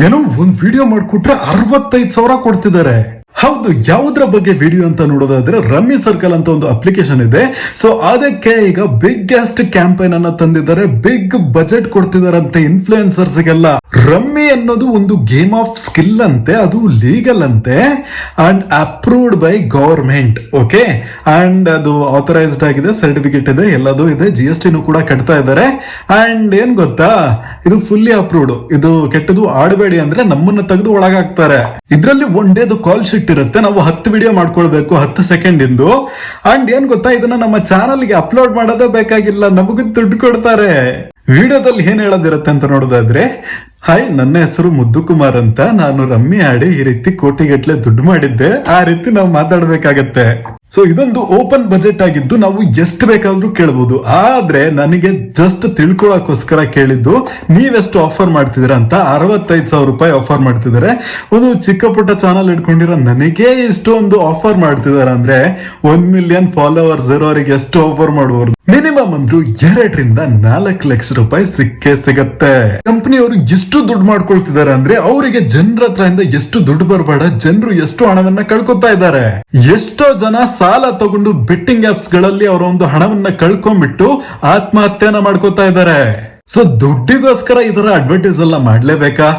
ಏನೋ ಒಂದ್ ವಿಡಿಯೋ ಮಾಡ್ಕೊಟ್ರೆ 65,000 ಕೊಡ್ತಿದ್ದಾರೆ. ಹೌದು, ಯಾವುದ್ರ ಬಗ್ಗೆ ವಿಡಿಯೋ ಅಂತ ನೋಡೋದಾದ್ರೆ ರಮ್ಮಿ ಸರ್ಕಲ್ ಅಂತ ಒಂದು ಅಪ್ಲಿಕೇಶನ್ ಇದೆ. ಸೊ ಅದಕ್ಕೆ ಈಗ ಬಿಗ್ಗೆಸ್ಟ್ ಕ್ಯಾಂಪೇನ್ ಅನ್ನ ತಂದಿದ್ದಾರೆ, ಬಿಗ್ ಬಜೆಟ್ ಕೊಡ್ತಿದಾರಂತೆ ಇನ್ಫ್ಲೂಯೆನ್ಸರ್ಸ್ಗೆಲ್ಲ. ರಮ್ಮಿ ಅನ್ನೋದು ಒಂದು ಗೇಮ್ ಆಫ್ ಸ್ಕಿಲ್ ಅಂತೆ, ಅದು ಲೀಗಲ್ ಅಂತೆ and approved by government. Okay, and ಅದು ಆಥರೈಸ್ಡ್ ಆಗಿದೆ, ಸರ್ಟಿಫಿಕೇಟ್ ಇದೆ, ಎಲ್ಲದೂ ಇದೆ, GST ಕೂಡ ಕಟ್ತಾ ಇದ್ದಾರೆ. ಅಂಡ್ ಏನ್ ಗೊತ್ತಾ, ಇದು ಫುಲ್ಲಿ ಅಪ್ರೂವ್ಡ್. ಇದು ಕೆಟ್ಟದು ಆಡಬೇಡಿ ಅಂದ್ರೆ ನಮ್ಮನ್ನ ತೆಗೆದು ಒಳಗಾಗ್ತಾರೆ. ಇದ್ರಲ್ಲಿ ಒನ್ ಡೇದು ಕಾಲ್ ಶೀಟ್ ಇರುತ್ತೆ, ನಾವು 10 ವಿಡಿಯೋ ಮಾಡ್ಕೊಳ್ಬೇಕು 10 ಸೆಕೆಂಡ್ ಇಂದು. ಅಂಡ್ ಏನ್ ಗೊತ್ತಾ, ಇದನ್ನ ನಮ್ಮ ಚಾನಲ್ಗೆ ಅಪ್ಲೋಡ್ ಮಾಡೋದೇ ಬೇಕಾಗಿಲ್ಲ, ನಮಗೂ ದುಡ್ಡು ಕೊಡ್ತಾರೆ. ವಿಡಿಯೋದಲ್ಲಿ ಏನ್ ಹೇಳೋದಿರುತ್ತೆ ಅಂತ ನೋಡೋದಾದ್ರೆ, ಹಾಯ್, ನನ್ನ ಹೆಸರು ಮುದ್ದು ಕುಮಾರ್ ಅಂತ, ನಾನು ರಮ್ಮಿ ಆಡಿ ಈ ರೀತಿ ಕೋಟಿಗಟ್ಲೆ ದುಡ್ಡು ಮಾಡಿದ್ದೆ, ಆ ರೀತಿ ನಾವು ಮಾತಾಡ್ಬೇಕಾಗತ್ತೆ. ಸೊ ಇದೊಂದು ಓಪನ್ ಬಜೆಟ್ ಆಗಿದ್ದು ನಾವು ಎಷ್ಟು ಬೇಕಾದ್ರೂ ಕೇಳಬಹುದು. ಆದ್ರೆ ನನಗೆ ಜಸ್ಟ್ ತಿಳ್ಕೊಳಕೋಸ್ಕರ ಕೇಳಿದ್ದು, ನೀವೆಷ್ಟು ಆಫರ್ ಮಾಡ್ತಿದ್ದೀರಾ ಅಂತ. 65,000 ರೂಪಾಯಿ ಆಫರ್ ಮಾಡ್ತಿದ್ದಾರೆ. ಒಂದು ಚಿಕ್ಕ ಪುಟ್ಟ ಚಾನಲ್ ಇಟ್ಕೊಂಡಿರೋ ನನಗೆ ಇಷ್ಟೊಂದು ಆಫರ್ ಮಾಡ್ತಿದಾರೆ ಅಂದ್ರೆ 1 ಮಿಲಿಯನ್ ಫಾಲೋವರ್ಸ್ ಇರೋರಿಗೆ ಎಷ್ಟು ಆಫರ್ ಮಾಡುವರು? ಮಿನಿಮಮ್ ಅಂದ್ರೂ 2 ರಿಂದ 4 ಲಕ್ಷ ರೂಪಾಯಿ ಸಿಕ್ಕೇ ಸಿಗತ್ತೆ. ಕಂಪನಿಯವರು ಎಷ್ಟು ದುಡ್ಡು ಮಾಡ್ಕೊಳ್ತಿದ್ದಾರೆ ಅಂದ್ರೆ ಅವರಿಗೆ ಜನರ ಹತ್ರದಿಂದ ಎಷ್ಟು ದುಡ್ಡು ಬರಬೇಡ, ಜನರು ಎಷ್ಟು ಹಣವನ್ನ ಕಳ್ಕೊತಾ ಇದ್ದಾರೆ. ಎಷ್ಟೋ ಜನ ಸಾಲ ತಗೊಂಡು ಬೆಟ್ಟಿಂಗ್ ಆಪ್ಸ್ ಗಳಲ್ಲಿ ಅವರ ಒಂದು ಹಣವನ್ನ ಕಳ್ಕೊಂಡ್ಬಿಟ್ಟು ಆತ್ಮಹತ್ಯೆನ ಮಾಡ್ಕೋತಾ ಇದ್ದಾರೆ. ಸೊ ದುಡ್ಡಿಗೋಸ್ಕರ ಇದರ ಅಡ್ವರ್ಟೈಸ್ ಎಲ್ಲ ಮಾಡ್ಲೇಬೇಕಾ?